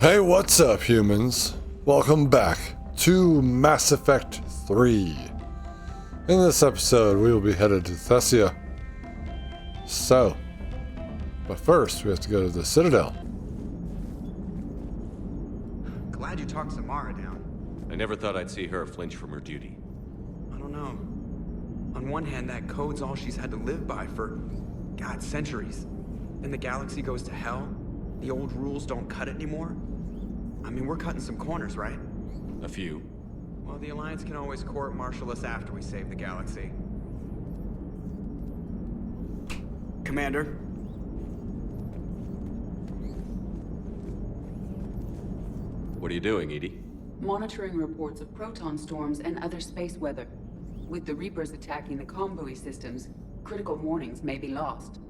Hey, what's up, humans? Welcome back to Mass Effect 3. In this episode, we will be headed to Thessia. But first, we have to go to the Citadel. Glad you talked Samara down. I never thought I'd see her flinch from her duty. I don't know. On one hand, that code's all she's had to live by for, God, centuries. Then the galaxy goes to hell. The old rules don't cut it anymore. I mean, we're cutting some corners, right? A few. Well, the Alliance can always court-martial us after we save the galaxy. Commander. What are you doing, Edie? Monitoring reports of proton storms and other space weather. With the Reapers attacking the convoy systems, critical warnings may be lost.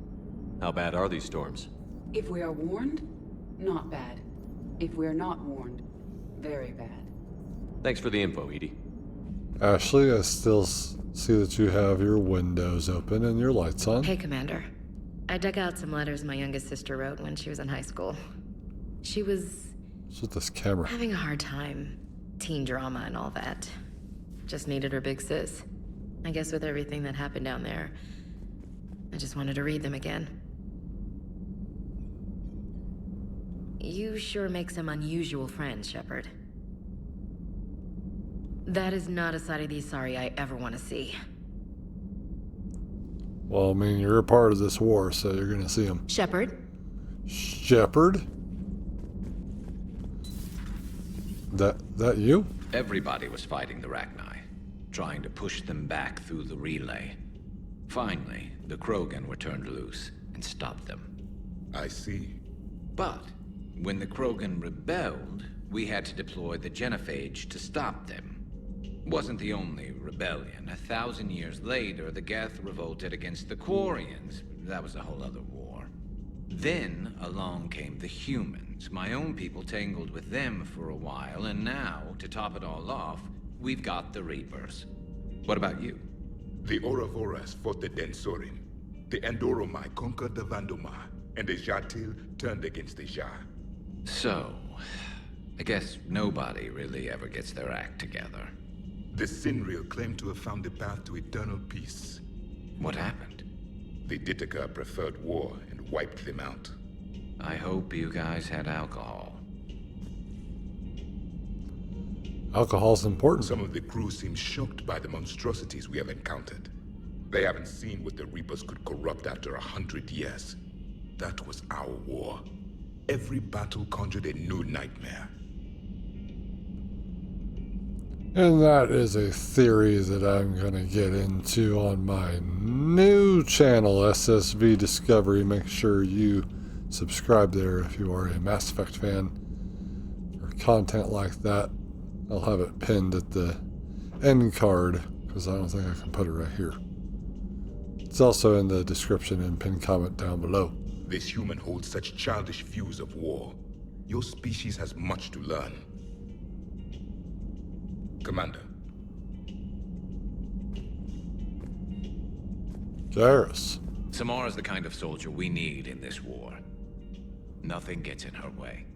How bad are these storms? If we are warned, not bad. If we are not warned, very bad. Thanks for the info, Edie. Ashley, I still see that you have your windows open and your lights on. Hey, Commander. I dug out some letters my youngest sister wrote when she was in high school. She was What's with this camera? having a hard time. Teen drama and all that. Just needed her big sis. I guess with everything that happened down there, I just wanted to read them again. You sure make some unusual friends, Shepard. That is not a side of the Asari I ever want to see. Well, I mean, you're a part of this war, so you're gonna see him. Shepard? Shepard? That you? Everybody was fighting the Rachni, trying to push them back through the relay. Finally, the Krogan were turned loose and stopped them. I see. But when the Krogan rebelled, we had to deploy the genophage to stop them. Wasn't the only rebellion. 1,000 years later, the Geth revolted against the Quarians. That was a whole other war. Then along came the humans. My own people tangled with them for a while, and now, to top it all off, we've got the Reapers. What about you? The Ouroboros fought the Densorin. The Andoromai conquered the Vandomai, and the Jatil turned against the Jah. So, I guess nobody really ever gets their act together. The Sinreal claimed to have found the path to eternal peace. What happened? The Ditaka preferred war and wiped them out. I hope you guys had alcohol. Alcohol's important. Some of the crew seem shocked by the monstrosities we have encountered. They haven't seen what the Reapers could corrupt after 100 years. That was our war. Every battle conjured a new nightmare. And that is a theory that I'm going to get into on my new channel, SSV Discovery. Make sure you subscribe there if you are a Mass Effect fan or content like that. I'll have it pinned at the end card because I don't think I can put it right here. It's also in the description and pinned comment down below. This human holds such childish views of war. Your species has much to learn. Commander. Garrus. Samara's the kind of soldier we need in this war. Nothing gets in her way.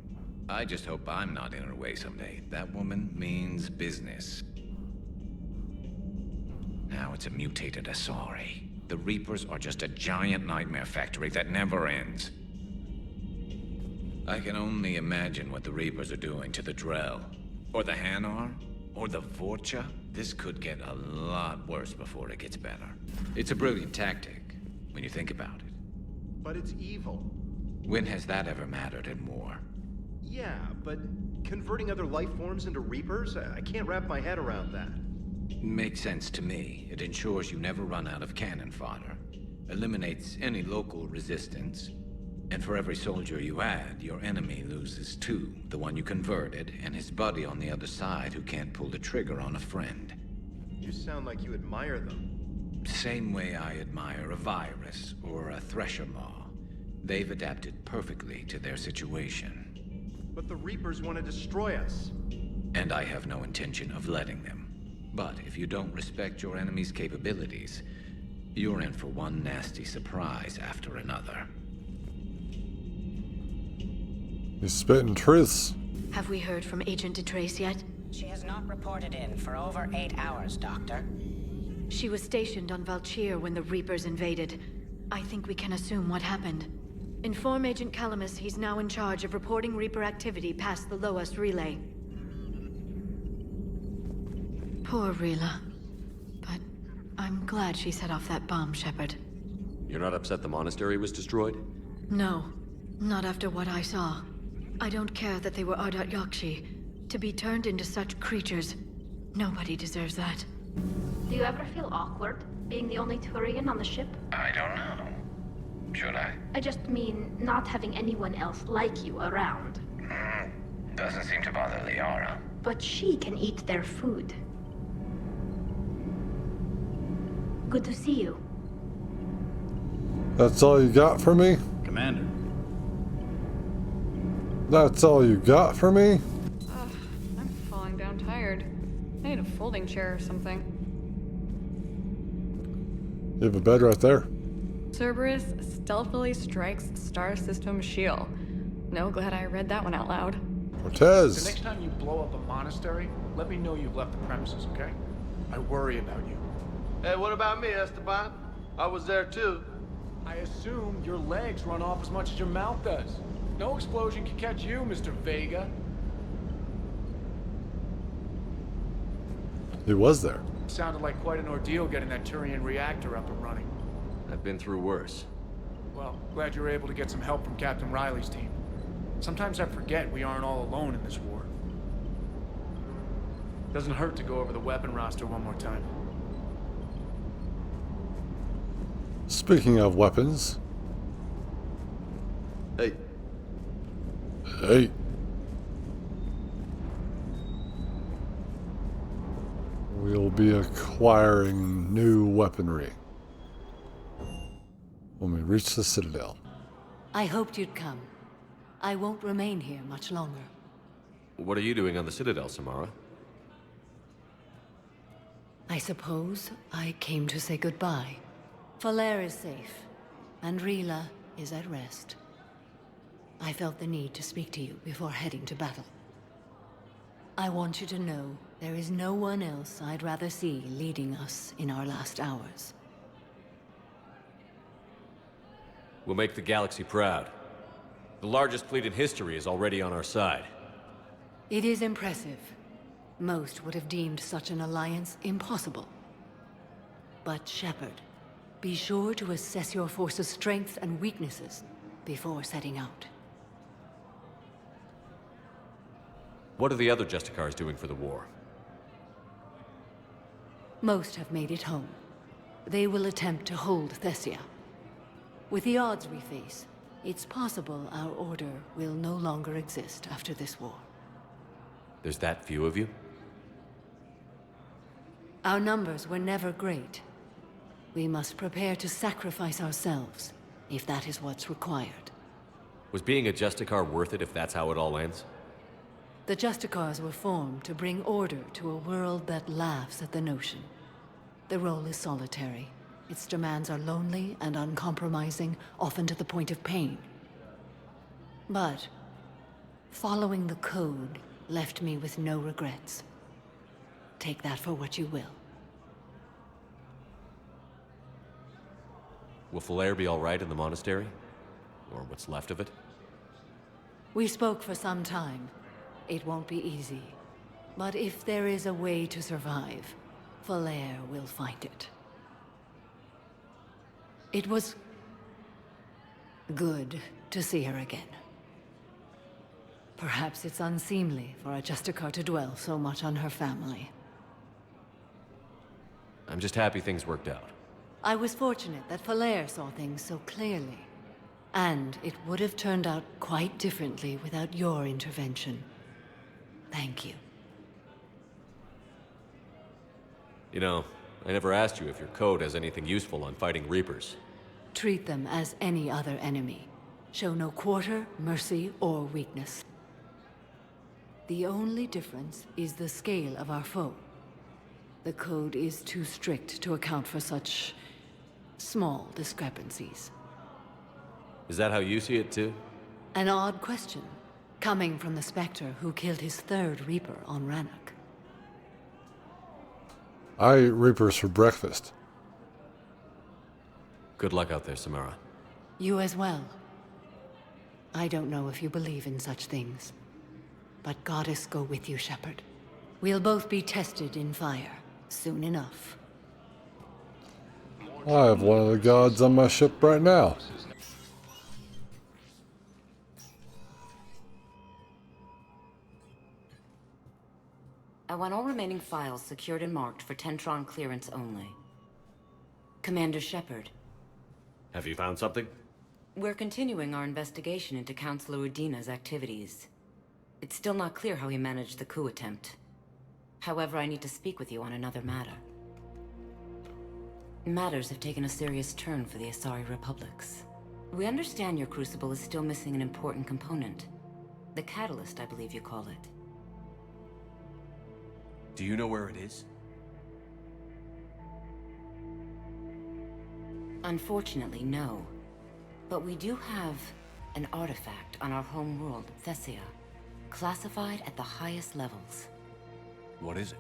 I just hope I'm not in her way someday. That woman means business. Now it's a mutated Asari. The Reapers are just a giant nightmare factory that never ends. I can only imagine what the Reapers are doing to the Drell, or the Hanar, or the Vorcha. This could get a lot worse before it gets better. It's a brilliant tactic, when you think about it. But it's evil. When has that ever mattered in war? Yeah, but converting other life forms into Reapers? I can't wrap my head around that. Makes sense to me. It ensures you never run out of cannon fodder. Eliminates any local resistance. And for every soldier you add, your enemy loses two. The one you converted, and his buddy on the other side who can't pull the trigger on a friend. You sound like you admire them. Same way I admire a virus or a thresher maw. They've adapted perfectly to their situation. But the Reapers want to destroy us. And I have no intention of letting them. But if you don't respect your enemy's capabilities, you're in for one nasty surprise after another. He's spitting truths. Have we heard from Agent DeTrace yet? She has not reported in for over 8 hours, Doctor. She was stationed on Valchir when the Reapers invaded. I think we can assume what happened. Inform Agent Calamus he's now in charge of reporting Reaper activity past the Loas relay. Poor Rila. But I'm glad she set off that bomb, Shepard. You're not upset the monastery was destroyed? No, not after what I saw. I don't care that they were Ardat Yakshi. To be turned into such creatures, nobody deserves that. Do you ever feel awkward, being the only Turian on the ship? I don't know. Should I? I just mean not having anyone else like you around. Doesn't seem to bother Liara. But she can eat their food. Good to see you. That's all you got for me? Commander. That's all you got for me? I'm falling down tired. I need a folding chair or something. You have a bed right there. Cerberus stealthily strikes Star System shield. No, glad I read that one out loud. Cortez. The next time you blow up a monastery, let me know you've left the premises, okay? I worry about you. Hey, what about me, Esteban? I was there too. I assume your legs run off as much as your mouth does. No explosion can catch you, Mr. Vega. He was there. Sounded like quite an ordeal getting that Turian reactor up and running. I've been through worse. Well, glad you were able to get some help from Captain Riley's team. Sometimes I forget we aren't all alone in this war. Doesn't hurt to go over the weapon roster one more time. Speaking of weapons. Hey. Hey. We'll be acquiring new weaponry when we reach the Citadel. I hoped you'd come. I won't remain here much longer. What are you doing on the Citadel, Samara? I suppose I came to say goodbye. Falair is safe, and Rila is at rest. I felt the need to speak to you before heading to battle. I want you to know there is no one else I'd rather see leading us in our last hours. We'll make the galaxy proud. The largest fleet in history is already on our side. It is impressive. Most would have deemed such an alliance impossible. But Shepard, be sure to assess your force's strengths and weaknesses before setting out. What are the other Justicars doing for the war? Most have made it home. They will attempt to hold Thessia. With the odds we face, it's possible our order will no longer exist after this war. There's that few of you? Our numbers were never great. We must prepare to sacrifice ourselves, if that is what's required. Was being a Justicar worth it if that's how it all ends? The Justicars were formed to bring order to a world that laughs at the notion. The role is solitary. Its demands are lonely and uncompromising, often to the point of pain. But following the code left me with no regrets. Take that for what you will. Will Falair be all right in the monastery? Or what's left of it? We spoke for some time. It won't be easy. But if there is a way to survive, Falair will find it. It was good to see her again. Perhaps it's unseemly for a Justicar to dwell so much on her family. I'm just happy things worked out. I was fortunate that Falair saw things so clearly. And it would have turned out quite differently without your intervention. Thank you. You know, I never asked you if your code has anything useful on fighting Reapers. Treat them as any other enemy. Show no quarter, mercy, or weakness. The only difference is the scale of our foe. The code is too strict to account for such small discrepancies. Is that how you see it too? An odd question. Coming from the Spectre who killed his third Reaper on Rannoch. I eat Reapers for breakfast. Good luck out there, Samara. You as well. I don't know if you believe in such things, but Goddess go with you, Shepard. We'll both be tested in fire soon enough. I have one of the gods on my ship right now. I want all remaining files secured and marked for Tentron clearance only. Commander Shepard. Have you found something? We're continuing our investigation into Councilor Udina's activities. It's still not clear how he managed the coup attempt. However, I need to speak with you on another matter. Matters have taken a serious turn for the Asari Republics. We understand your crucible is still missing an important component. The catalyst, I believe you call it. Do you know where it is? Unfortunately, no. But we do have an artifact on our home world, Thessia, classified at the highest levels. What is it?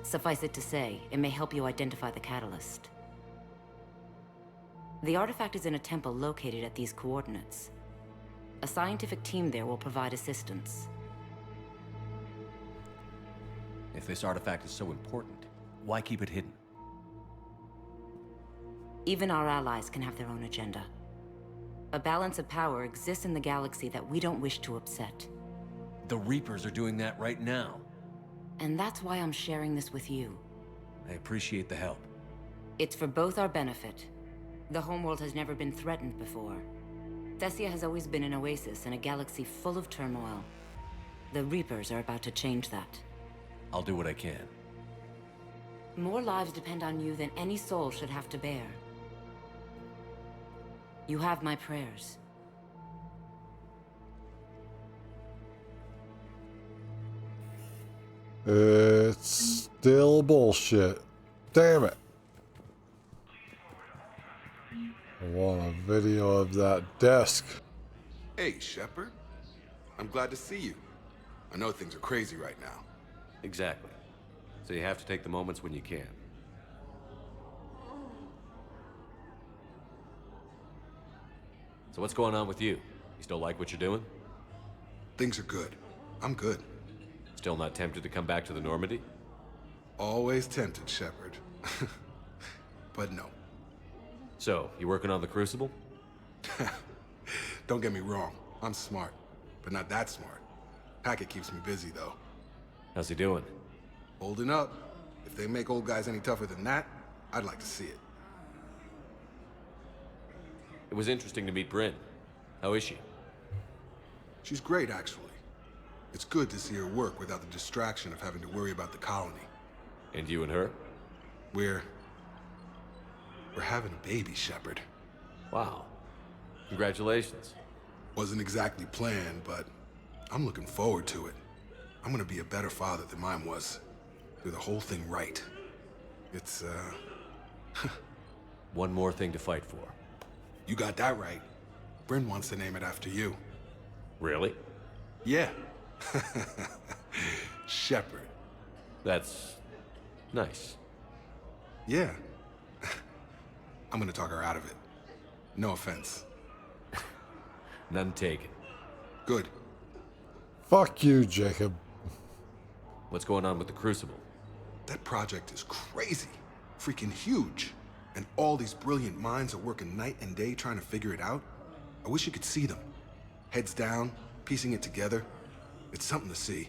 Suffice it to say, it may help you identify the catalyst. The artifact is in a temple located at these coordinates. A scientific team there will provide assistance. If this artifact is so important, why keep it hidden? Even our allies can have their own agenda. A balance of power exists in the galaxy that we don't wish to upset. The Reapers are doing that right now. And that's why I'm sharing this with you. I appreciate the help. It's for both our benefit. The homeworld has never been threatened before. Thessia has always been an oasis in a galaxy full of turmoil. The Reapers are about to change that. I'll do what I can. More lives depend on you than any soul should have to bear. You have my prayers. It's still bullshit. Damn it. I want a video of that desk. Hey, Shepard. I'm glad to see you. I know things are crazy right now. Exactly. So you have to take the moments when you can. So what's going on with you? You still like what you're doing? Things are good. I'm good. Still not tempted to come back to the Normandy? Always tempted, Shepard. But no. So, you working on the crucible? Don't get me wrong. I'm smart, but not that smart. Hackett keeps me busy, though. How's he doing? Holding up. If they make old guys any tougher than that, I'd like to see it. It was interesting to meet Bryn. How is she? She's great, actually. It's good to see her work without the distraction of having to worry about the colony. And you and her? We're having a baby, Shepard. Wow. Congratulations. Wasn't exactly planned, but I'm looking forward to it. I'm gonna be a better father than mine was. Do the whole thing right. It's, One more thing to fight for. You got that right. Bryn wants to name it after you. Really? Yeah. Shepard. That's nice. Yeah. I'm gonna talk her out of it. No offense. None taken. Good. Fuck you, Jacob. What's going on with the crucible? That project is crazy. Freaking huge. And all these brilliant minds are working night and day trying to figure it out. I wish you could see them. Heads down, piecing it together. It's something to see.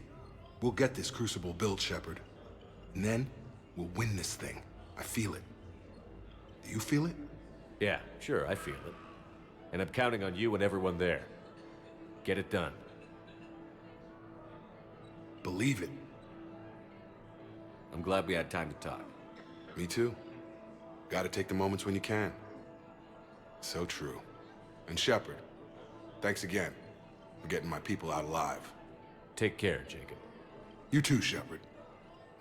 We'll get this crucible built, Shepard. And then, we'll win this thing. I feel it. Do you feel it? Yeah, sure, I feel it. And I'm counting on you and everyone there. Get it done. Believe it. I'm glad we had time to talk. Me too. Gotta take the moments when you can. So true. And Shepard, thanks again for getting my people out alive. Take care, Jacob. You too, Shepard.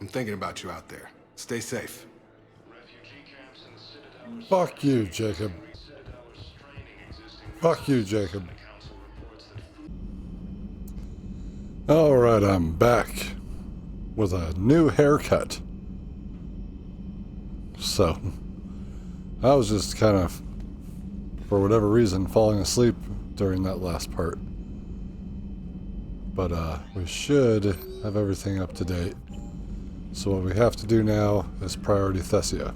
I'm thinking about you out there. Stay safe. Fuck you, Jacob. Fuck you, Jacob. Alright, I'm back with a new haircut. So, I was just kind of, for whatever reason, falling asleep during that last part. But we should have everything up to date. So what we have to do now is priority Thessia.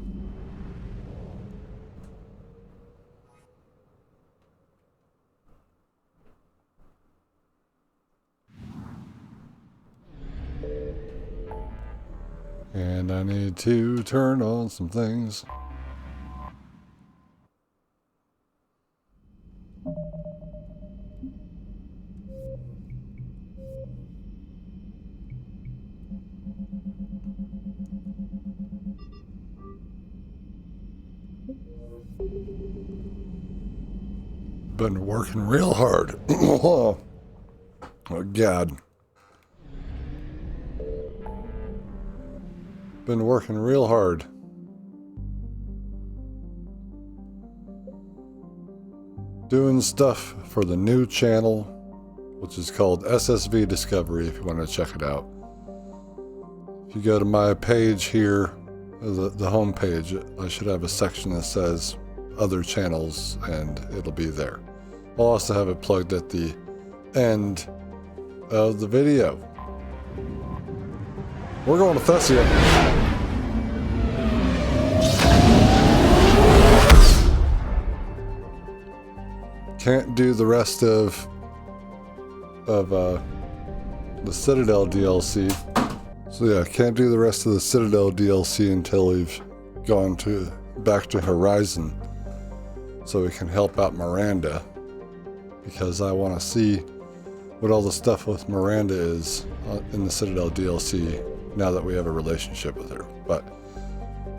And I need to turn on some things. Been working real hard. Oh God. Been working real hard. Doing stuff for the new channel, which is called SSV Discovery, if you want to check it out. If you go to my page here, the home page, I should have a section that says other channels, and it'll be there. I'll also have it plugged at the end of the video. We're going to Thessia. Can't do the rest of the Citadel DLC. So yeah, can't do the rest of the Citadel DLC until we've gone back to Horizon, so we can help out Miranda, because I want to see what all the stuff with Miranda is in the Citadel DLC now that we have a relationship with her. But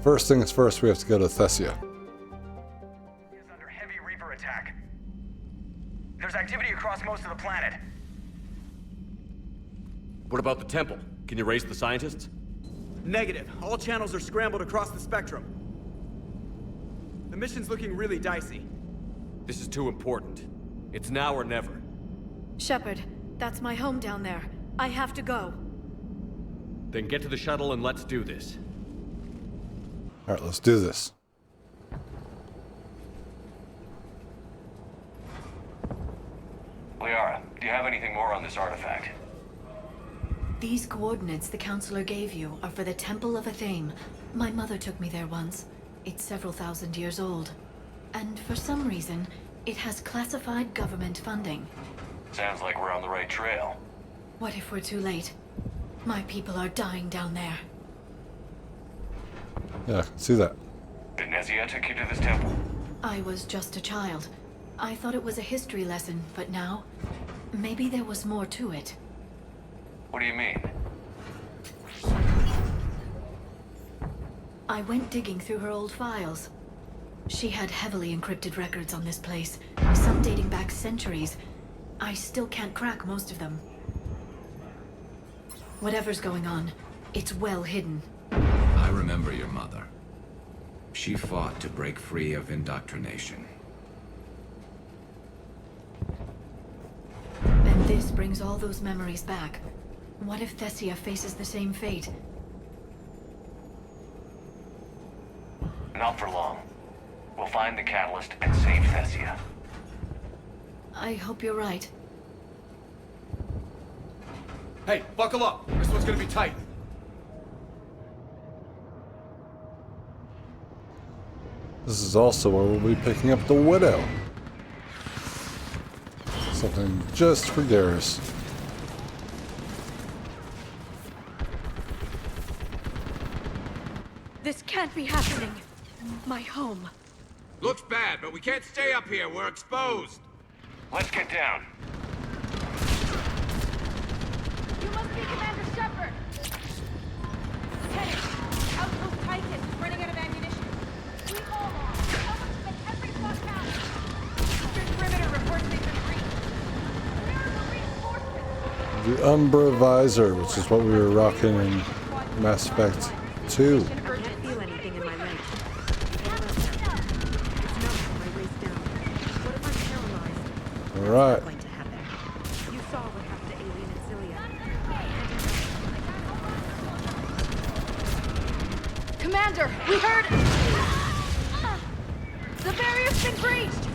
first things first, we have to go to Thessia. Is under heavy Reaper attack. There's activity across most of the planet. What about the temple? Can you raise the scientists? Negative. All channels are scrambled across the spectrum. The mission's looking really dicey. This is too important. It's now or never. Shepard, that's my home down there. I have to go. Then get to the shuttle and let's do this. Alright, let's do this. Liara, do you have anything more on this artifact? These coordinates the Counselor gave you are for the Temple of Athame. My mother took me there once. It's several thousand years old. And for some reason, it has classified government funding. Sounds like we're on the right trail. What if we're too late? My people are dying down there. Yeah, I can see that. Thessia took you to this temple? I was just a child. I thought it was a history lesson, but now, maybe there was more to it. What do you mean? I went digging through her old files. She had heavily encrypted records on this place, some dating back centuries. I still can't crack most of them. Whatever's going on, it's well hidden. I remember your mother. She fought to break free of indoctrination. And this brings all those memories back. What if Thessia faces the same fate? Not for long. We'll find the catalyst and save Thessia. I hope you're right. Hey, buckle up. This one's gonna be tight. This is also where we'll be picking up the Widow. Something just for Garrus. This can't be happening. My home. Looks bad, but we can't stay up here. We're exposed. Let's get down. You must be Commander Shepard! Lieutenant, Outpost Titan is running out of ammunition. We all are. Someone spent every spot down. Eastern perimeter reports they've been breached. Where are the reinforcements? The Umbra Visor, which is what we were rocking in Mass Effect 2. I can't feel anything in my legs. Alright. You saw what happened to Alien and Cilia. Commander, we heard... The barrier's been breached!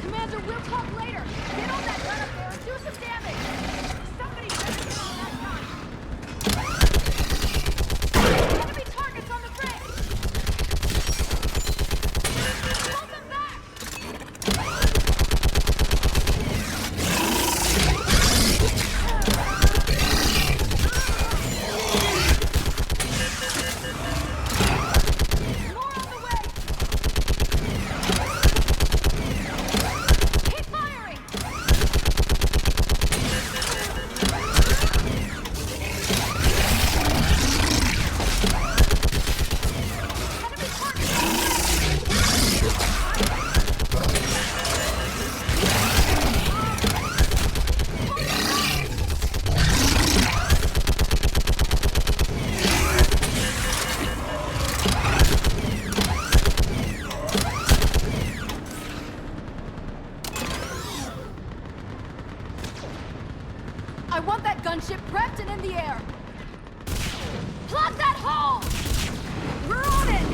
Commander, we'll talk later. Get on that gun up there and do some damage! Somebody better get on that gun! Enemy targets on the bridge! Hold them back! I want that gunship prepped and in the air. Plug that hole! We're on it!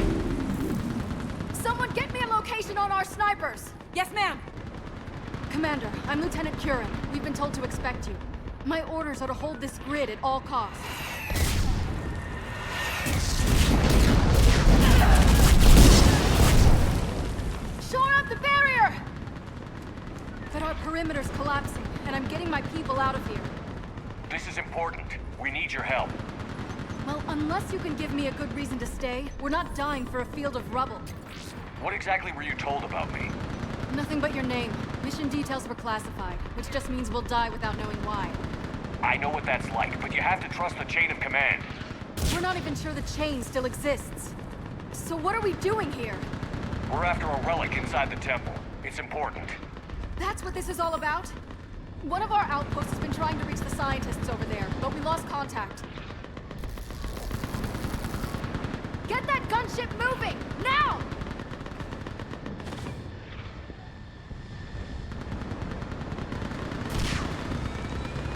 Someone get me a location on our snipers. Yes, ma'am. Commander, I'm Lieutenant Curran. We've been told to expect you. My orders are to hold this grid at all costs. Shore up the barrier! But our perimeter's collapsing, and I'm getting my people out of here. This is important. We need your help. Well, unless you can give me a good reason to stay, we're not dying for a field of rubble. What exactly were you told about me? Nothing but your name. Mission details were classified, which just means we'll die without knowing why. I know what that's like, but you have to trust the chain of command. We're not even sure the chain still exists. So what are we doing here? We're after a relic inside the temple. It's important. That's what this is all about? One of our outposts has been trying to reach the scientists over there, but we lost contact. Get that gunship moving! Now!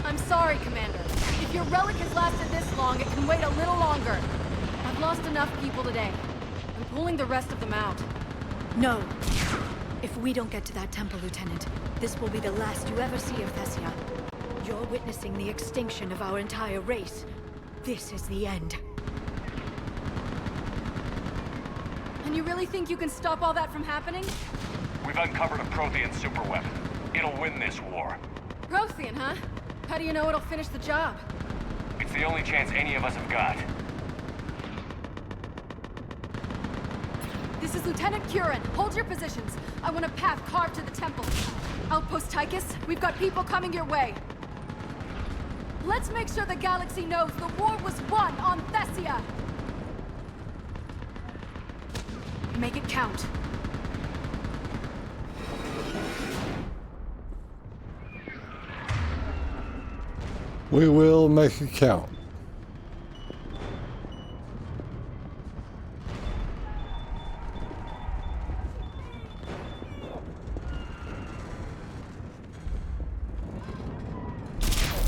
I'm sorry, Commander. If your relic has lasted this long, it can wait a little longer. I've lost enough people today. I'm pulling the rest of them out. No. If we don't get to that temple, Lieutenant, this will be the last you ever see of Thessia. You're witnessing the extinction of our entire race. This is the end. And you really think you can stop all that from happening? We've uncovered a Prothean superweapon. It'll win this war. Prothean, huh? How do you know it'll finish the job? It's the only chance any of us have got. This is Lieutenant Curran. Hold your positions. I want a path carved to the temple. Outpost Tychus, we've got people coming your way. Let's make sure the galaxy knows the war was won on Thessia. Make it count. We will make it count.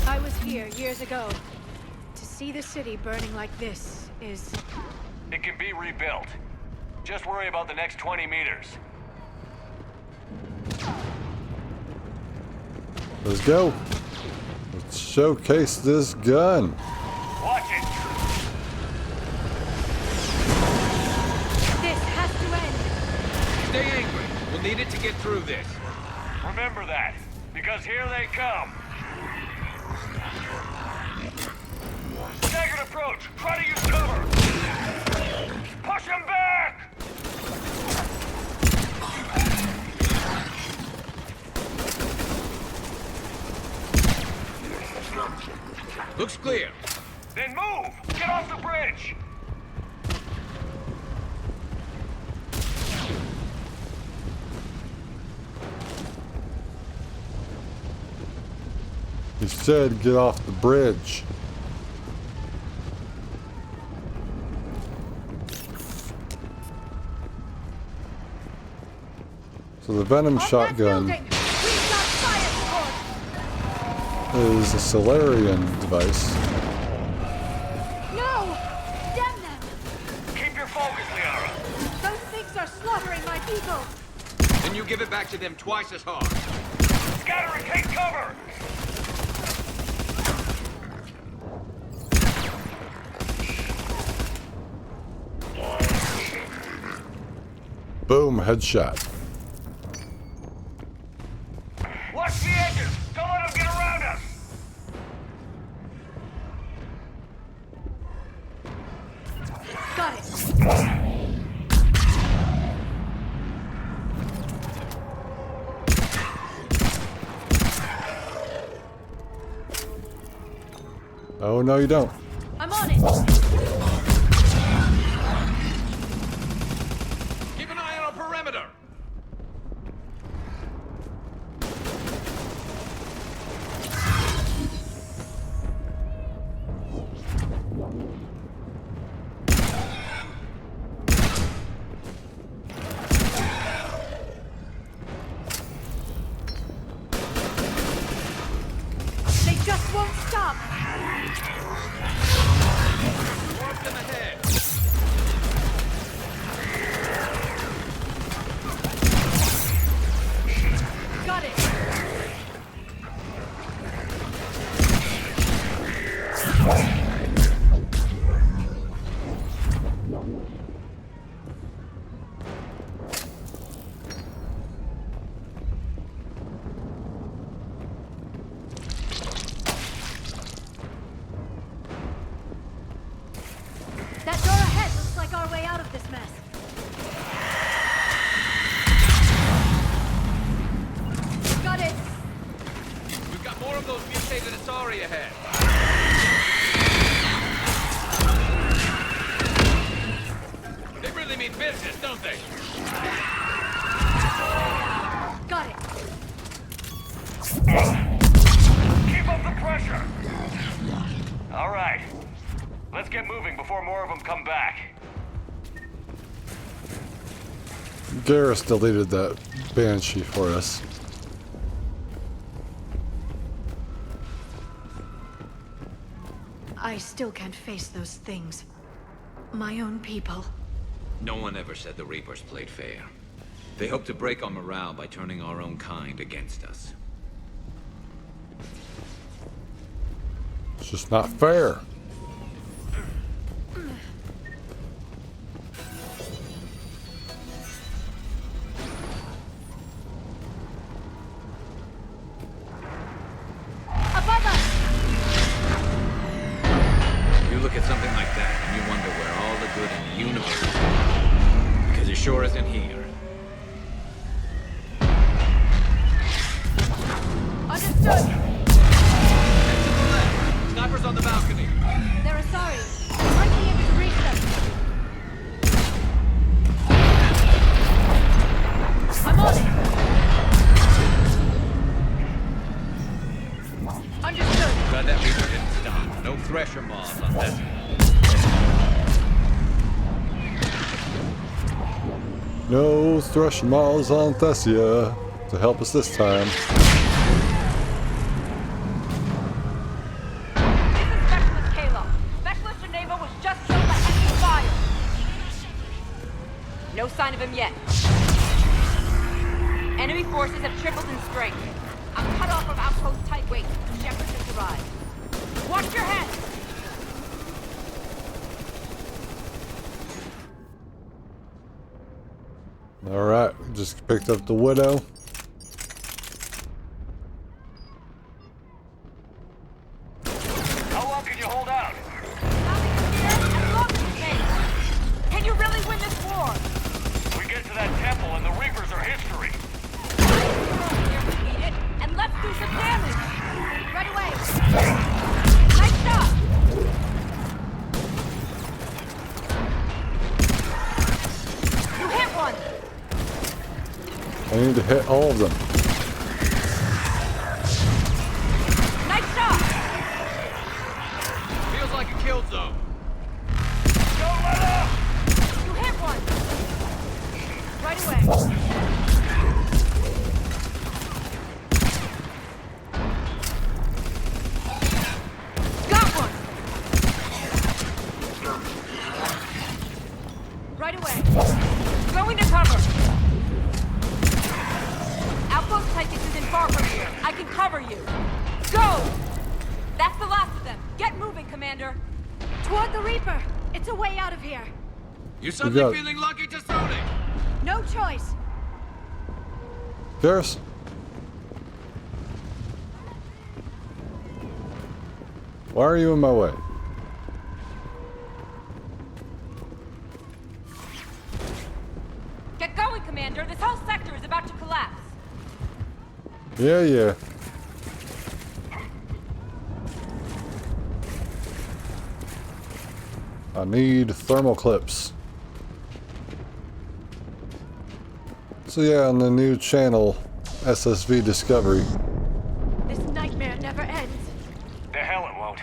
I was here years ago. To see the city burning like this is... It can be rebuilt. Just worry about the next 20 meters. Let's go. Let's showcase this gun. Watch it! This has to end. Stay angry. We'll need it to get through this. Remember that, because here they come. Staggered approach. Try to use cover. Push him back! Looks clear. Then move! Get off the bridge! He said get off the bridge. So the Venom shotgun is a Solarian device. No! Damn them! Keep your focus, Liara. Those things are slaughtering my people! Then you give it back to them twice as hard. Scatter and take cover! Boom, headshot. Watch the edges! Don't let them get around us! Got it! Oh, no, you don't. I'm on it! Keep an eye on our perimeter! They just won't stop! Warp them ahead! Got it! That door ahead looks like our way out of this mess. Got it! We've got more of those mutated Asari ahead. They really mean business, don't they? Got it! Keep up the pressure! All right. Let's get moving before more of them come back. Garrus deleted that Banshee for us. I still can't face those things. My own people. No one ever said the Reapers played fair. They hope to break our morale by turning our own kind against us. It's just not fair. Above us! You look at something like that and you wonder where all the good in the universe is. Because it sure isn't here. Understood! Snipers on the balcony. They're Asari. We might be able to reach them. I'm on it! Understood! Glad that Reaper didn't stop. No thresher mobs on Thessia. No thrush mauls on Thessia to help us this time. No sign of him yet. Enemy forces have tripled in strength. I'm cut off from outpost tight weight. Shepard has arrived. Watch your head! Alright, just picked up the Widow. How long can you hold out? As long as it takes. Can you really win this war? We get to that temple and the Reapers are history. Here we beat it, and let's do some damage. Right away. Nice shot. You hit one. I need to hit all of them. Nice shot. Feels like a kill zone. Don't let up! You hit one. Right away. Got one. right away. Going to cover. Outpost Tychus isn't far from here. I can cover you. Go! That's the last of them. Get moving, Commander. Toward the Reaper. It's a way out of here. You suddenly feeling lucky, Tassoni? No choice. Garrus? Why are you in my way? Get going, Commander. This whole sector is about to collapse. Yeah. I need thermal clips. So yeah, on the new channel, SSV Discovery. This nightmare never ends. The hell it won't.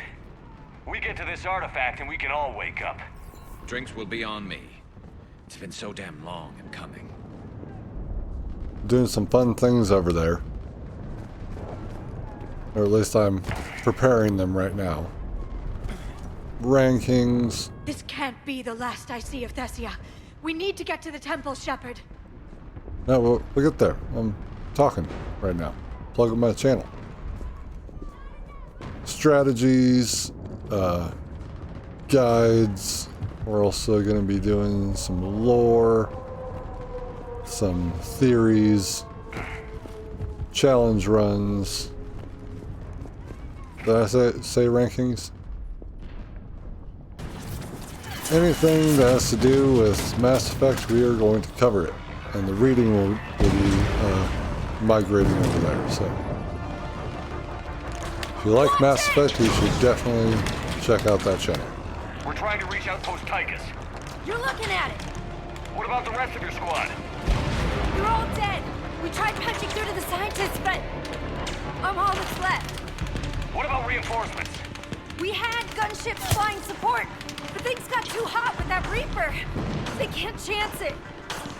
We get to this artifact and we can all wake up. Drinks will be on me. It's been so damn long in coming. Doing some fun things over there. Or at least I'm preparing them right now. Rankings. This can't be the last I see of Thessia. We need to get to the temple, Shepard. No, we'll get there. I'm talking right now. Plug in my channel. Strategies, guides. We're also going to be doing some lore, some theories, challenge runs. Did I say rankings? Anything that has to do with Mass Effect, we are going to cover it. And the reading will be migrating over there. So if you like Mass Effect, you should definitely check out that channel. We're trying to reach Outpost Tychus. You're looking at it. What about the rest of your squad? You're all dead. We tried punching through to the scientists, but I'm all that's left. What about reinforcements? We had gunships flying support, but things got too hot with that Reaper. They can't chance it.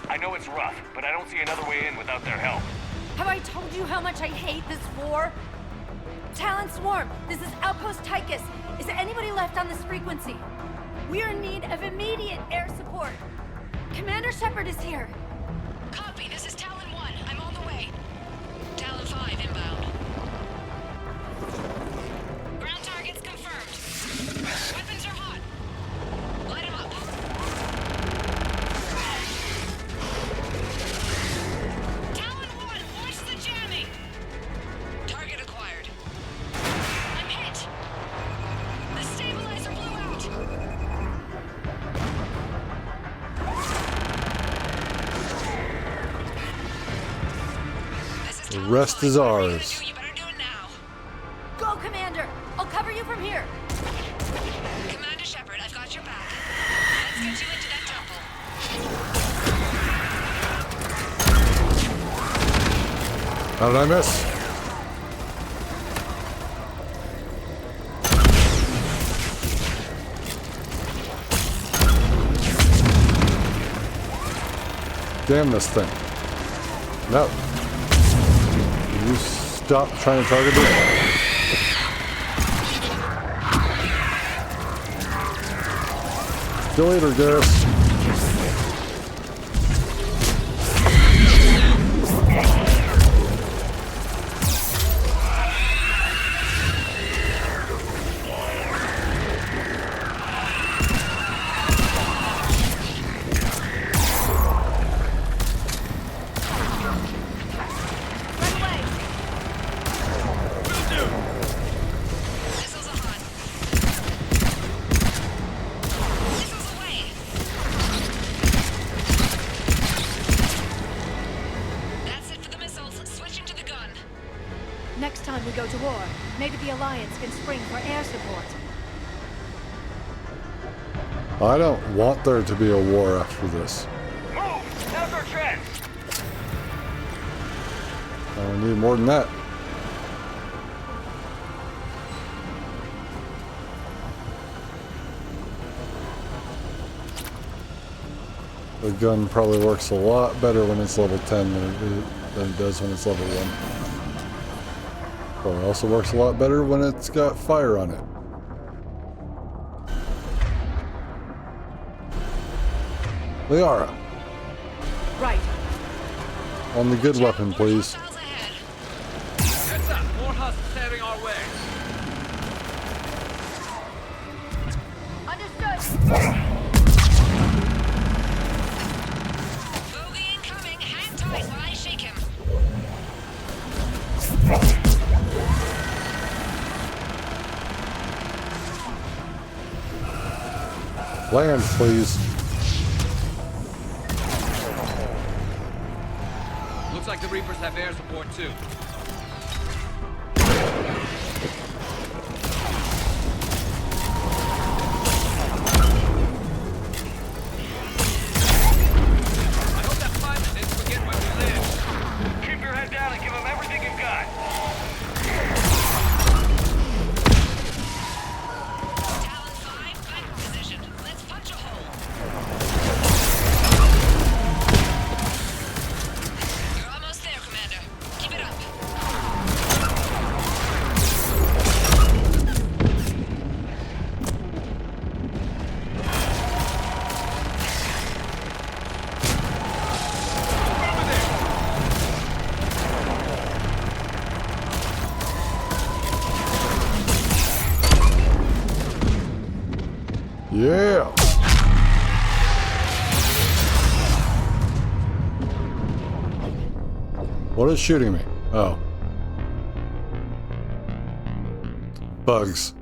I know it's rough, but I don't see another way in without their help. Have I told you how much I hate this war? Talon Swarm, this is Outpost Tychus. Is there anybody left on this frequency? We're in need of immediate air support. Commander Shepard is here. Copy, this is Talon 1. I'm on the way. Talon 5 inbound. Ground targets confirmed. Weapons are hot. Light them up. Talon 1, watch the jamming. Target acquired. I'm hit. The stabilizer blew out. The rest is ours. Go, Commander! I'll cover you from here. Commander Shepard, I've got your back. Let's get you into that temple. How did I miss? Damn this thing. No. Can you stop trying to target it? See you later, Garrus. Next time we go to war, maybe the Alliance can spring for air support. I don't want there to be a war after this. Move! Now's our chance! I need more than that. The gun probably works a lot better when it's level 10 than it does when it's level 1. Probably also works a lot better when it's got fire on it. Liara. Right. On the good weapon, please. Heads up, more husks heading our way. Understood. Bogey incoming. Hang tight while I shake him. Land, please. Looks like the Reapers have air support too. I hope that pilot didn't forget where we live. Keep your head down and give them everything you've got. Talon 5, back position. Let's punch a hole. You're almost there, Commander. Keep it up. Yeah. What is shooting me? Oh. Bugs.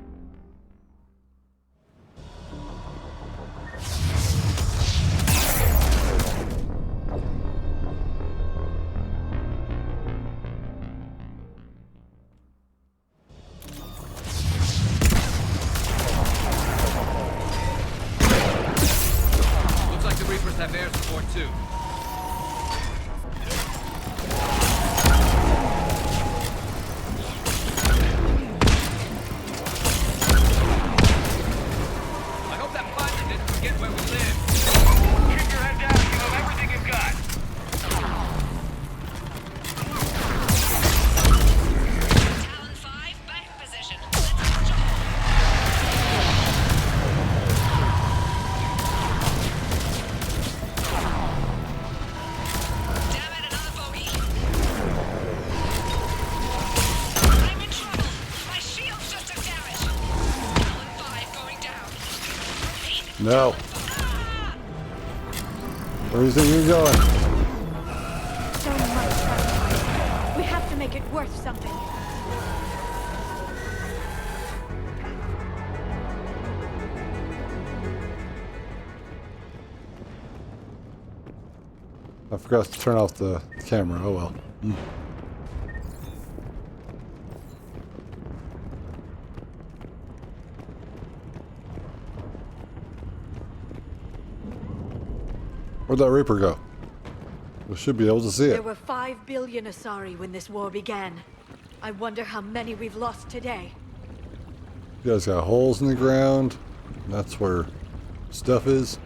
Looks like the Reapers have air support too. I hope that pilot didn't forget where we live. Keep your head down and give them everything you've got. Talon 5, back position. Let's punch a hole. Damn it, another bogey. I'm in trouble. My shields just took damage. Talon 5 going down. Prothean. No. Where do you think you're going? So much trouble. We have to make it worth something. I forgot to turn off the camera. Oh well. Where'd that Reaper go? We should be able to see There it. were 5 billion Asari when this war began. I wonder how many we've lost today. You guys got holes in the ground. That's where stuff is.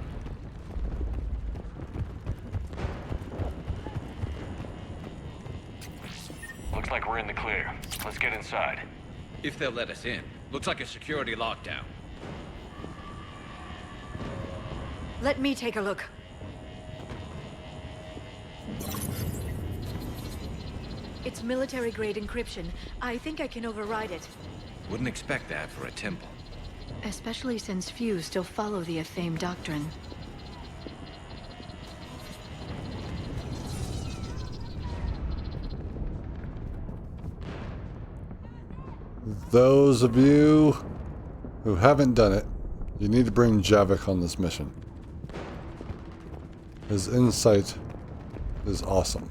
Looks like we're in the clear. Let's get inside. If they'll let us in. Looks like a security lockdown. Let me take a look. It's military-grade encryption. I think I can override it. Wouldn't expect that for a temple. Especially since few still follow the Athame doctrine. Those of you who haven't done it, you need to bring Javik on this mission. His insight is awesome.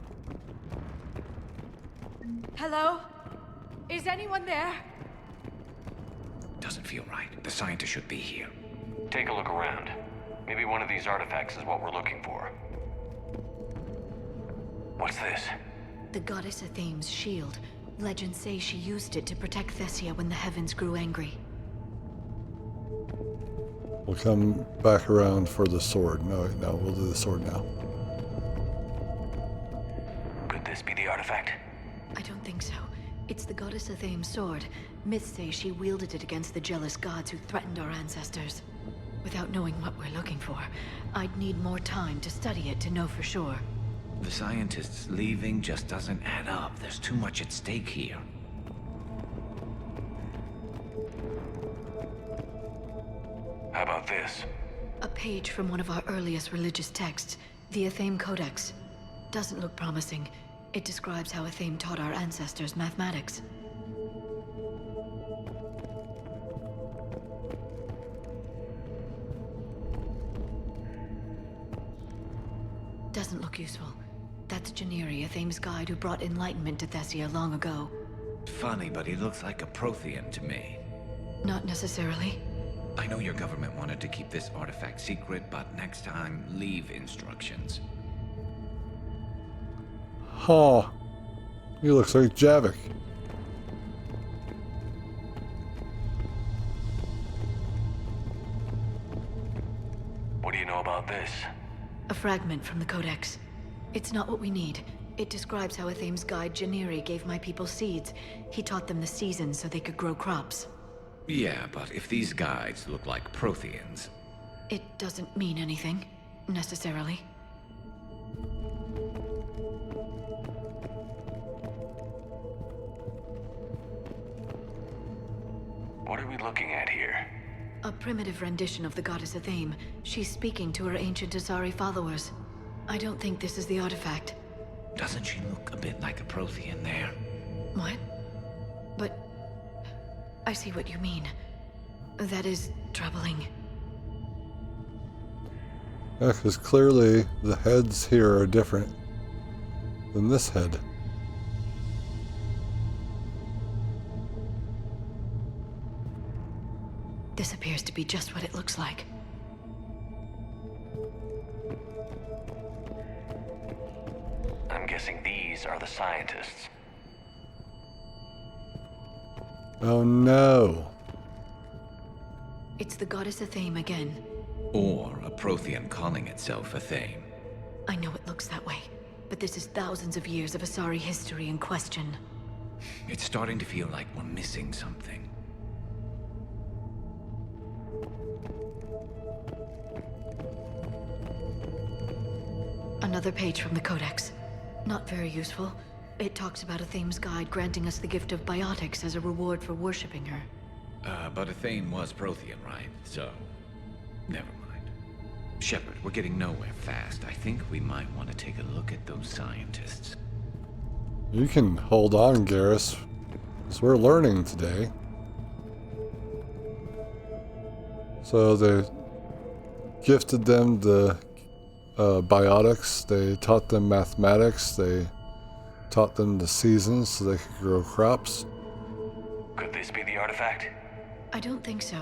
Hello? Is anyone there? Doesn't feel right. The scientist should be here. Take a look around. Maybe one of these artifacts is what we're looking for. What's this? The goddess Athame's shield. Legends say she used it to protect Thessia when the heavens grew angry. We'll come back around for the sword. No, we'll do the sword now. Could this be the artifact? I don't think so. It's the goddess Athame's sword. Myths say she wielded it against the jealous gods who threatened our ancestors. Without knowing what we're looking for, I'd need more time to study it to know for sure. The scientists leaving just doesn't add up. There's too much at stake here. How about this? A page from one of our earliest religious texts, the Athame Codex. Doesn't look promising. It describes how Athame taught our ancestors mathematics. Doesn't look useful. That's Janiri, Athame's guide who brought enlightenment to Thessia long ago. Funny, but he looks like a Prothean to me. Not necessarily. I know your government wanted to keep this artifact secret, but next time, leave instructions. Huh. He looks like Javik. What do you know about this? A fragment from the Codex. It's not what we need. It describes how Athame's guide Janiri gave my people seeds. He taught them the seasons so they could grow crops. Yeah, but if these guides look like Protheans... It doesn't mean anything, necessarily. What are we looking at here? A primitive rendition of the goddess Athame. She's speaking to her ancient Asari followers. I don't think this is the artifact. Doesn't she look a bit like a Prothean there? What? But... I see what you mean. That is troubling. Yeah, because clearly the heads here are different than this head. This appears to be just what it looks like. I'm guessing these are the scientists. Oh no. It's the goddess Athame again. Or a Prothean calling itself Athame. I know it looks that way, but this is thousands of years of Asari history in question. It's starting to feel like we're missing something. Another page from the Codex. Not very useful. It talks about Athame's guide granting us the gift of biotics as a reward for worshipping her. But Athame was Prothean, right? So, never mind. Shepard, we're getting nowhere fast. I think we might want to take a look at those scientists. You can hold on, Garrus, because we're learning today. So they gifted them the biotics, they taught them mathematics, they taught them the seasons so they could grow crops. Could this be the artifact? I don't think so.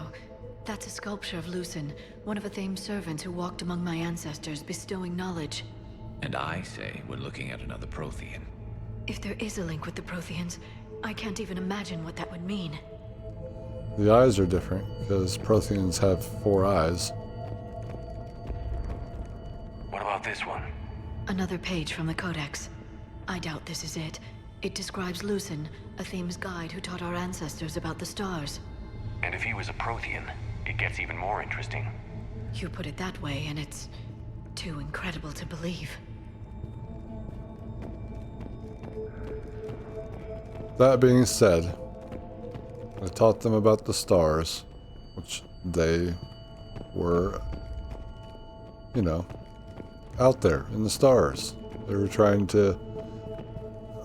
That's a sculpture of Lucen, one of Athame's servants who walked among my ancestors, bestowing knowledge. And I say we're looking at another Prothean. If there is a link with the Protheans, I can't even imagine what that would mean. The eyes are different, because Protheans have 4 eyes. What about this one? Another page from the Codex. I doubt this is it. It describes Lucen, Athame's guide who taught our ancestors about the stars. And if he was a Prothean, it gets even more interesting. You put it that way, and it's too incredible to believe. That being said, I taught them about the stars, which they were, you know, out there in the stars. They were trying to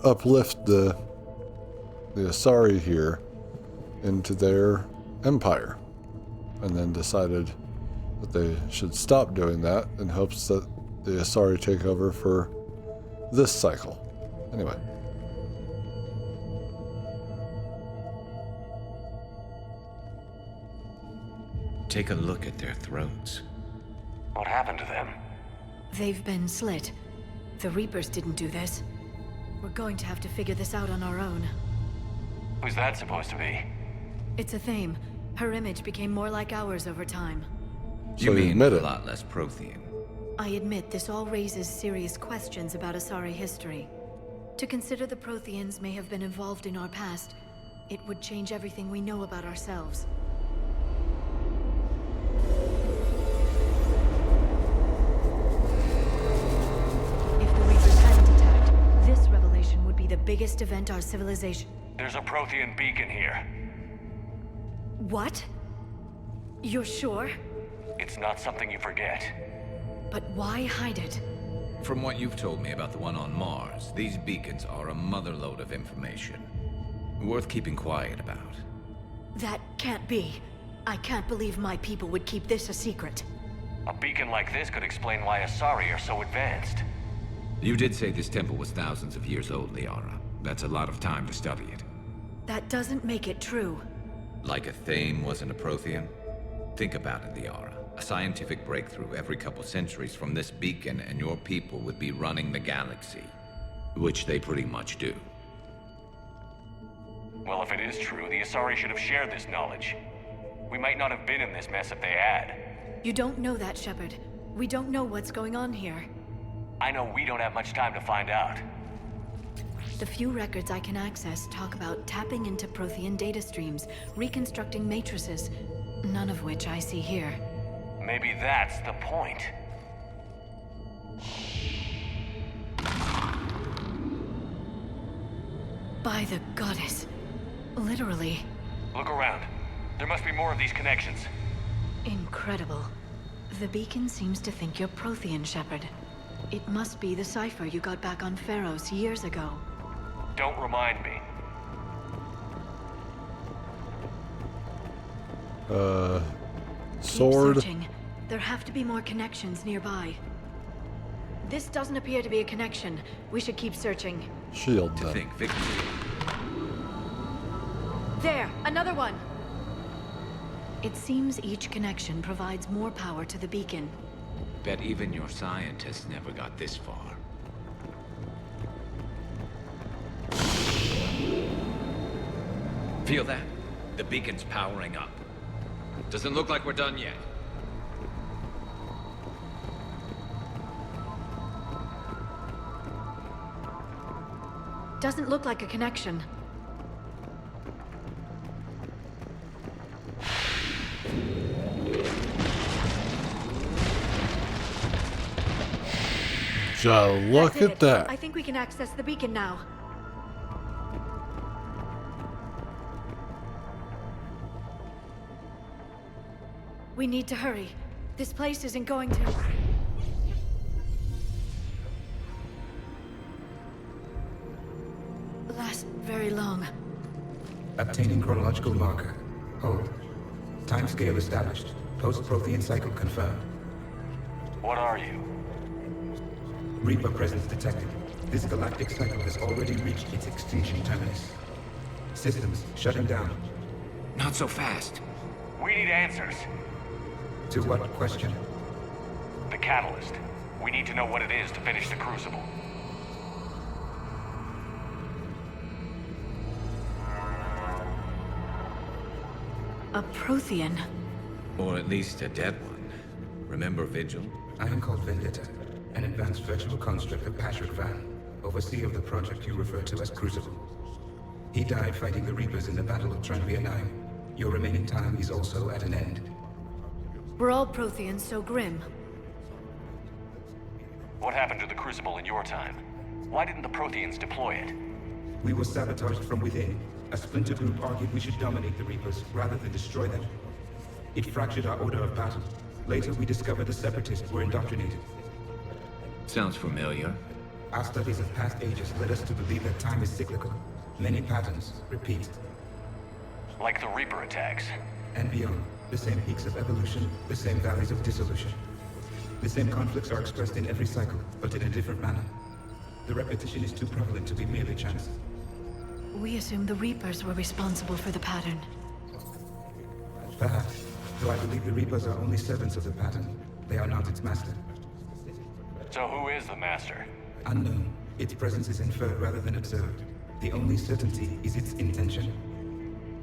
uplift the Asari here into their empire, and then decided that they should stop doing that in hopes that the Asari take over for this cycle. Anyway. Take a look at their throats. What happened to them? They've been slit. The Reapers didn't do this. We're going to have to figure this out on our own. Who's that supposed to be? It's Athame. Her image became more like ours over time. You mean a lot less Prothean? I admit this all raises serious questions about Asari history. To consider the Protheans may have been involved in our past, it would change everything we know about ourselves. biggest event our civilization... There's a Prothean beacon here. What? You're sure? It's not something you forget. But why hide it? From what you've told me about the one on Mars, these beacons are a motherlode of information. Worth keeping quiet about. That can't be. I can't believe my people would keep this a secret. A beacon like this could explain why Asari are so advanced. You did say this temple was thousands of years old, Liara. That's a lot of time to study it. That doesn't make it true. Like a Thame wasn't a Prothean? Think about it, Liara. A scientific breakthrough every couple centuries from this beacon and your people would be running the galaxy. Which they pretty much do. Well, if it is true, the Asari should have shared this knowledge. We might not have been in this mess if they had. You don't know that, Shepard. We don't know what's going on here. I know we don't have much time to find out. The few records I can access talk about tapping into Prothean data streams, reconstructing matrices, none of which I see here. Maybe that's the point. By the goddess. Literally. Look around. There must be more of these connections. Incredible. The beacon seems to think you're Prothean, Shepard. It must be the cipher you got back on Pharos years ago. Don't remind me. Sword. Keep searching. There have to be more connections nearby. This doesn't appear to be a connection. We should keep searching. Shield To then. think victory. There! Another one! It seems each connection provides more power to the beacon. Bet even your scientists never got this far. Feel that? The beacon's powering up. Doesn't look like we're done yet. Doesn't look like a connection. Look at that. I think we can access the beacon now. We need to hurry. This place isn't going to... last very long. Obtaining chronological marker. Hold. Timescale established. Post-Prothean cycle confirmed. What are you? Reaper presence detected. This galactic cycle has already reached its extinction terminus. Systems shutting down. Not so fast. We need answers. To what question? The catalyst. We need to know what it is to finish the crucible. A Prothean. Or at least a dead one. Remember Vigil? I am called Vendetta, an advanced virtual construct of Patrick Van, overseer of the project you refer to as Crucible. He died fighting the Reapers in the Battle of Tranvia 9. Your remaining time is also at an end. Were all Protheans so grim? What happened to the crucible in your time? Why didn't the Protheans deploy it? We were sabotaged from within. A splinter group argued we should dominate the Reapers rather than destroy them. It fractured our order of battle. Later, we discovered the Separatists were indoctrinated. Sounds familiar. Our studies of past ages led us to believe that time is cyclical. Many patterns repeat. Like the Reaper attacks. And beyond. The same peaks of evolution, the same valleys of dissolution. The same conflicts are expressed in every cycle, but in a different manner. The repetition is too prevalent to be merely chance. We assumed the Reapers were responsible for the pattern. Perhaps. Though I believe the Reapers are only servants of the pattern. They are not its master. So who is the master? Unknown. Its presence is inferred rather than observed. The only certainty is its intention.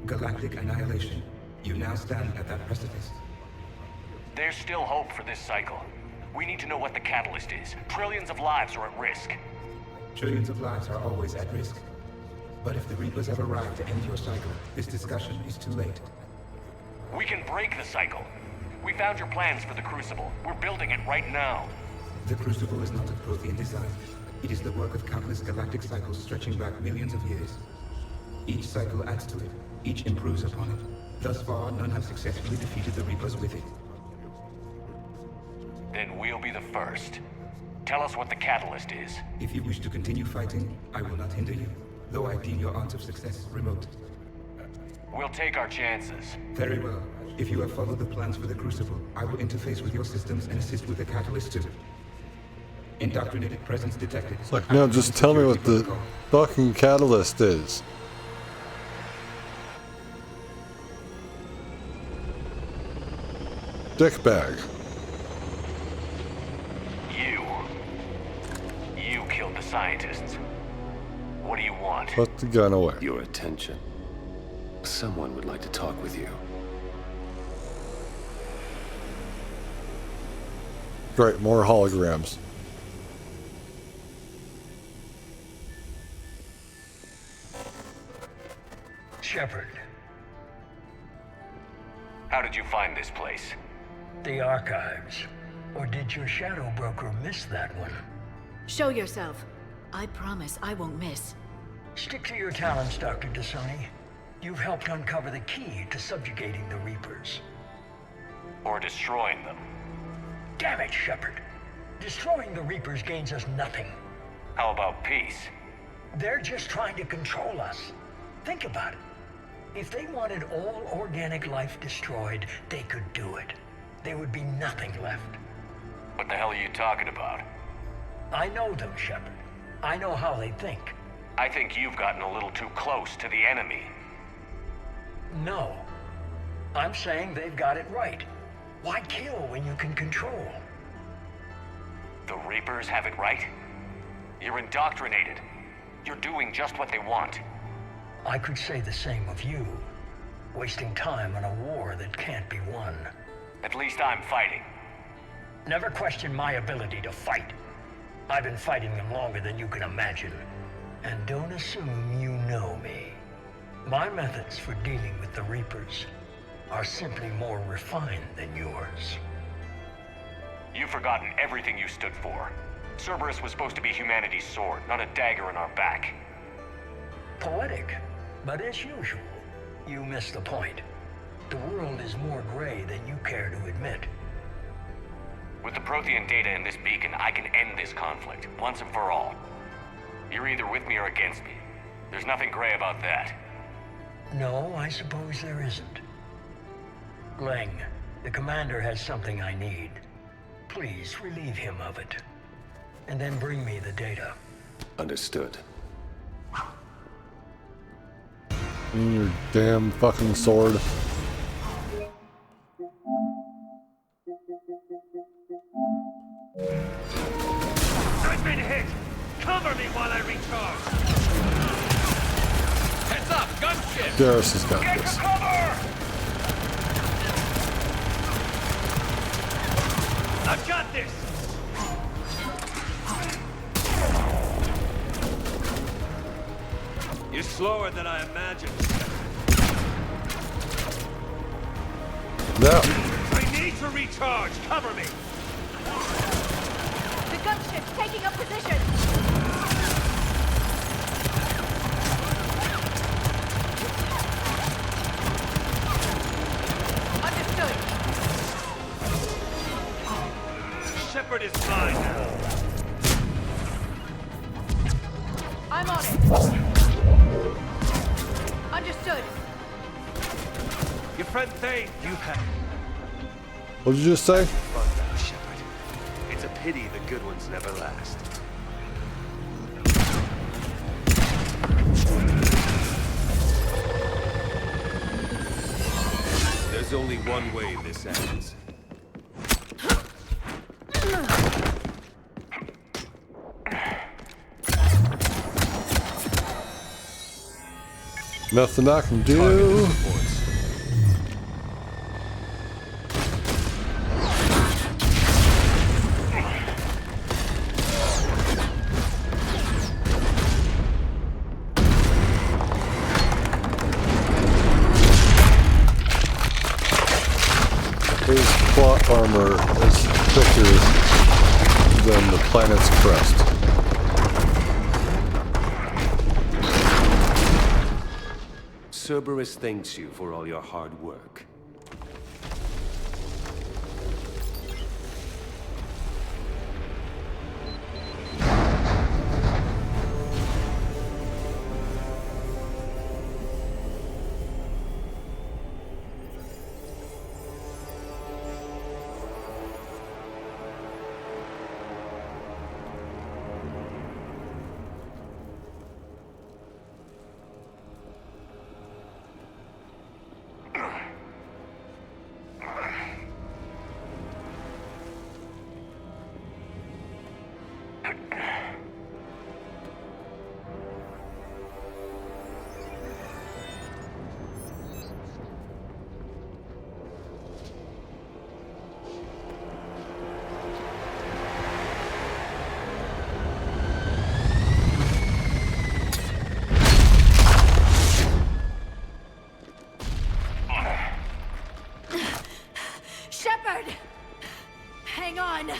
Galactic annihilation. You now stand at that precipice. There's still hope for this cycle. We need to know what the catalyst is. Trillions of lives are at risk. Trillions of lives are always at risk. But if the Reapers have arrived to end your cycle, this discussion is too late. We can break the cycle. We found your plans for the Crucible. We're building it right now. The Crucible is not of Prothean design. It is the work of countless galactic cycles stretching back millions of years. Each cycle adds to it. Each improves upon it. Thus far, none have successfully defeated the Reapers with it. Then we'll be the first. Tell us what the catalyst is. If you wish to continue fighting, I will not hinder you, though I deem your odds of success remote. We'll take our chances. Very well. If you have followed the plans for the crucible, I will interface with your systems and assist with the catalyst too. Indoctrinated presence detected. It's like, no, just tell me what the fucking catalyst is. Dickbag. You killed the scientists. What do you want? Put the gun away. Your attention. Someone would like to talk with you. Great, more holograms. Shepard. How did you find this place? The archives. Or did your shadow broker miss that one? Show yourself. I promise I won't miss. Stick to your talents, Dr. T'Soni. You've helped uncover the key to subjugating the Reapers. Or destroying them. Damn it, Shepard. Destroying the Reapers gains us nothing. How about peace? They're just trying to control us. Think about it. If they wanted all organic life destroyed, they could do it. There would be nothing left. What the hell are you talking about? I know them, Shepard. I know how they think. I think you've gotten a little too close to the enemy. No. I'm saying they've got it right. Why kill when you can control? The Reapers have it right? You're indoctrinated. You're doing just what they want. I could say the same of you. Wasting time on a war that can't be won. At least I'm fighting. Never question my ability to fight. I've been fighting them longer than you can imagine. And don't assume you know me. My methods for dealing with the Reapers are simply more refined than yours. You've forgotten everything you stood for. Cerberus was supposed to be humanity's sword, not a dagger in our back. Poetic, but as usual, you missed the point. The world is more gray than you care to admit. With the Prothean data in this beacon, I can end this conflict, once and for all. You're either with me or against me. There's nothing gray about that. No, I suppose there isn't. Leng, the commander has something I need. Please relieve him of it. And then bring me the data. Understood. Your damn fucking sword. I've been hit! Cover me while I recharge! Heads up! Gunship! Garrus has got Get this. to cover! I've got this! You're slower than I imagined. No. I need to recharge! Cover me! The gunship's taking up position! Understood. Shepard is mine now. I'm on it. Understood. Your friend Thane, you have... What did you just say? Shepard. It's a pity the good ones never last. There's only one way this ends. Nothing I can do. His plot armor is thicker than the planet's crust. Cerberus thanks you for all your hard work. Shepard! Hang on!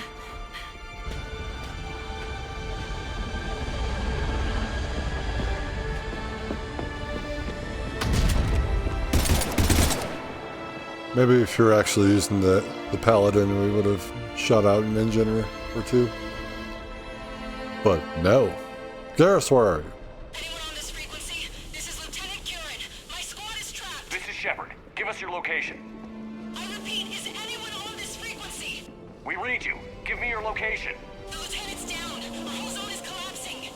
Maybe if you were actually using the Paladin, we would have shot out an engine or two. But no. Garrus, where are you? This is Shepard. Give us your location. I repeat, is anyone on this frequency? We read you. Give me your location. The lieutenant's down. Our whole zone is collapsing.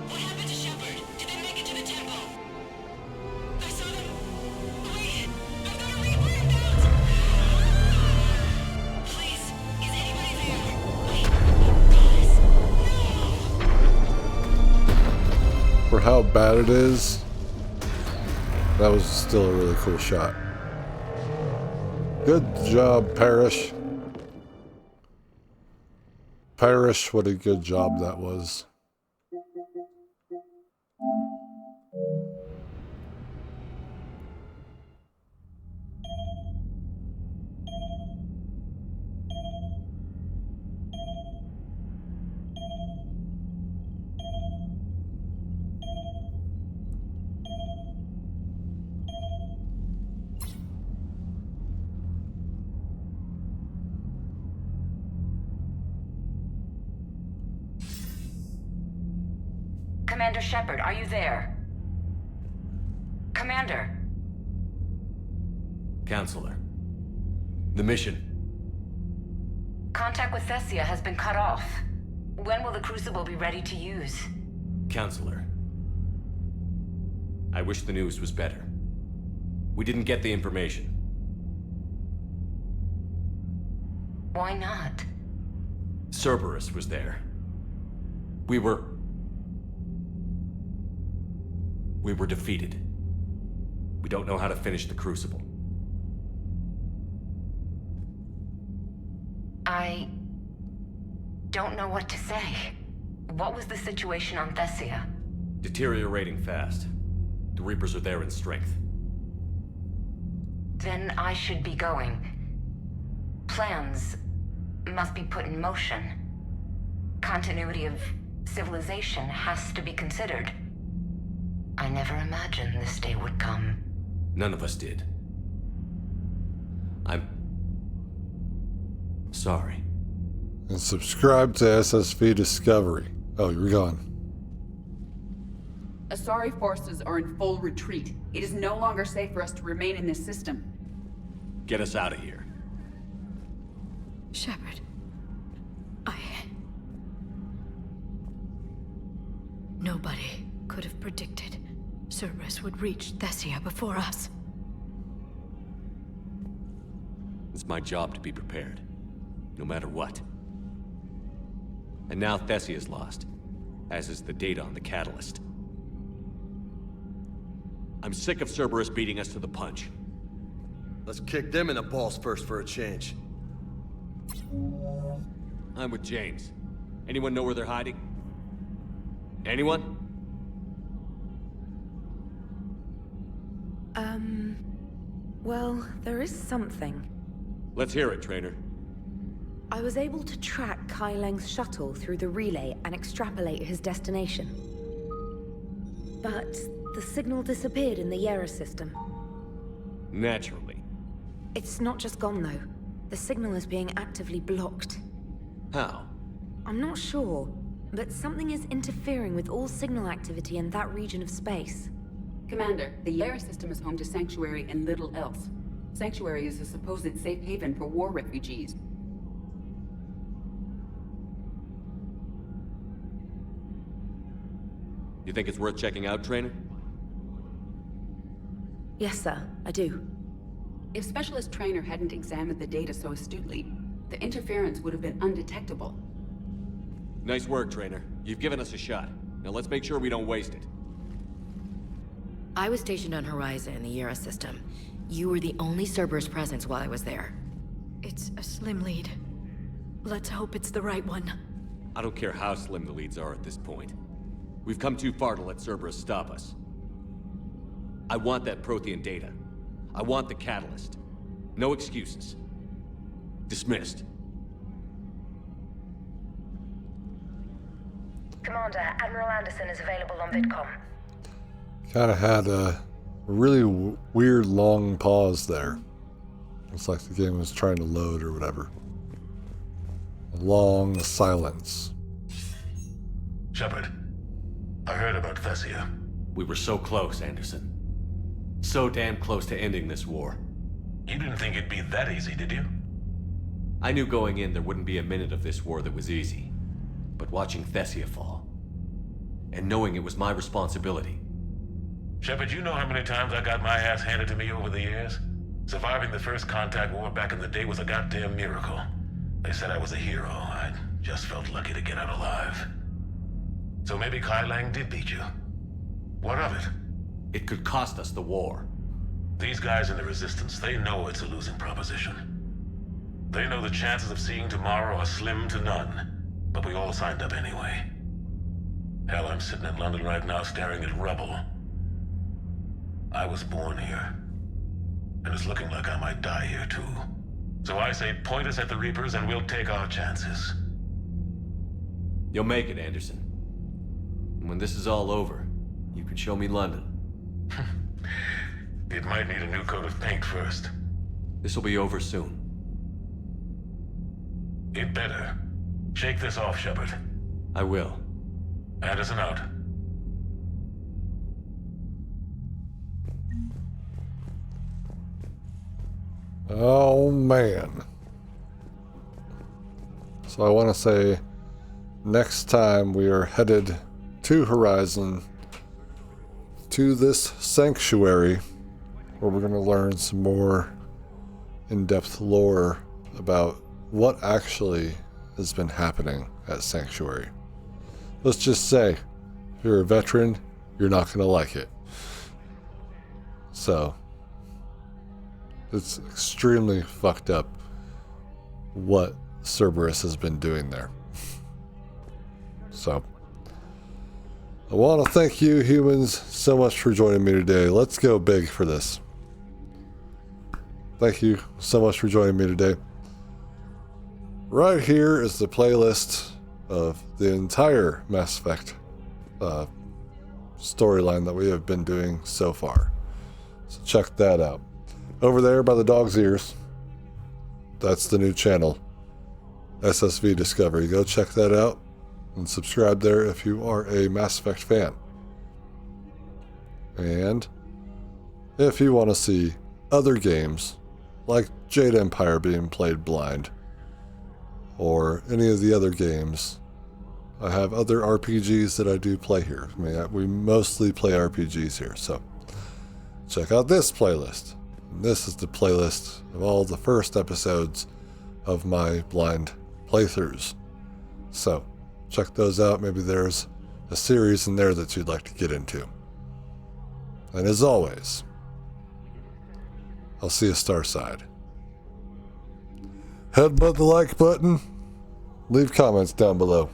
What happened to Shepard? Did they make it to the temple? I saw them. Wait, I've got a Reaper inbound. Please, is anybody there? Wait, guys, For how bad it is, that was still a really cool shot. Good job, Parrish. Parrish, what a good job that was. Commander Shepard, are you there? Commander! Counselor. The mission. Contact with Thessia has been cut off. When will the crucible be ready to use? Counselor. I wish the news was better. We didn't get the information. Why not? Cerberus was there. We were defeated. We don't know how to finish the crucible. I don't know what to say. What was the situation on Thessia? Deteriorating fast. The Reapers are there in strength. Then I should be going. Plans must be put in motion. Continuity of civilization has to be considered. I never imagined this day would come. None of us did. I'm sorry. And subscribe to SSV Discovery. Oh, you're gone. Asari forces are in full retreat. It is no longer safe for us to remain in this system. Get us out of here. Shepard. Nobody could have predicted Cerberus would reach Thessia before us. It's my job to be prepared, no matter what. And now Thessia is lost, as is the data on the catalyst. I'm sick of Cerberus beating us to the punch. Let's kick them in the balls first for a change. I'm with James. Anyone know where they're hiding? Anyone? Well, there is something. Let's hear it, Trainer. I was able to track Kai Leng's shuttle through the relay and extrapolate his destination. But The signal disappeared in the Yera system. Naturally. It's not just gone, though. The signal is being actively blocked. How? I'm not sure, but something is interfering with all signal activity in that region of space. Commander, the Yera system is home to Sanctuary and little else. Sanctuary is a supposed safe haven for war refugees. You think it's worth checking out, Trainer? Yes, sir, I do. If Specialist Trainer hadn't examined the data so astutely, the interference would have been undetectable. Nice work, Trainer. You've given us a shot. Now let's make sure we don't waste it. I was stationed on Horizon in the Yera system. You were the only Cerberus presence while I was there. It's a slim lead. Let's hope it's the right one. I don't care how slim the leads are at this point. We've come too far to let Cerberus stop us. I want that Prothean data. I want the catalyst. No excuses. Dismissed. Commander, Admiral Anderson is available on VidCom. Kind of had a really weird long pause there. It's like the game was trying to load or whatever. A long silence. Shepard, I heard about Thessia. We were so close, Anderson. So damn close to ending this war. You didn't think it'd be that easy, did you? I knew going in there wouldn't be a minute of this war that was easy. But watching Thessia fall, and knowing it was my responsibility. Shepard, you know how many times I got my ass handed to me over the years? Surviving the first contact war back in the day was a goddamn miracle. They said I was a hero. I just felt lucky to get out alive. So maybe Kai Lang did beat you. What of it? It could cost us the war. These guys in the Resistance, they know it's a losing proposition. They know the chances of seeing tomorrow are slim to none, but we all signed up anyway. Hell, I'm sitting in London right now staring at rubble. I was born here, and it's looking like I might die here too. So I say point us at the Reapers and we'll take our chances. You'll make it, Anderson. And when this is all over, you can show me London. It might need a new coat of paint first. This will be over soon. It better. Shake this off, Shepard. I will. Anderson out. Oh man. So I want to say next time we are headed to Horizon, to this sanctuary, where we're going to learn some more in-depth lore about what actually has been happening at Sanctuary. Let's just say, if you're a veteran, you're not going to like it. So, it's extremely fucked up what Cerberus has been doing there. So, I want to thank you humans so much for joining me today. Let's go big for this. Thank you so much for joining me today. Right here is the playlist of the entire Mass Effect storyline that we have been doing so far. So check that out. Over there by the dog's ears, that's the new channel, SSV Discovery. Go check that out and subscribe there if you are a Mass Effect fan. And if you want to see other games like Jade Empire being played blind, or any of the other games, I have other RPGs that I do play here. I mean, we mostly play RPGs here, so check out this playlist. And this is the playlist of all the first episodes of my blind playthroughs. So check those out. Maybe there's a series in there that you'd like to get into. And as always, I'll see you Starside. Headbutt the like button. Leave comments down below.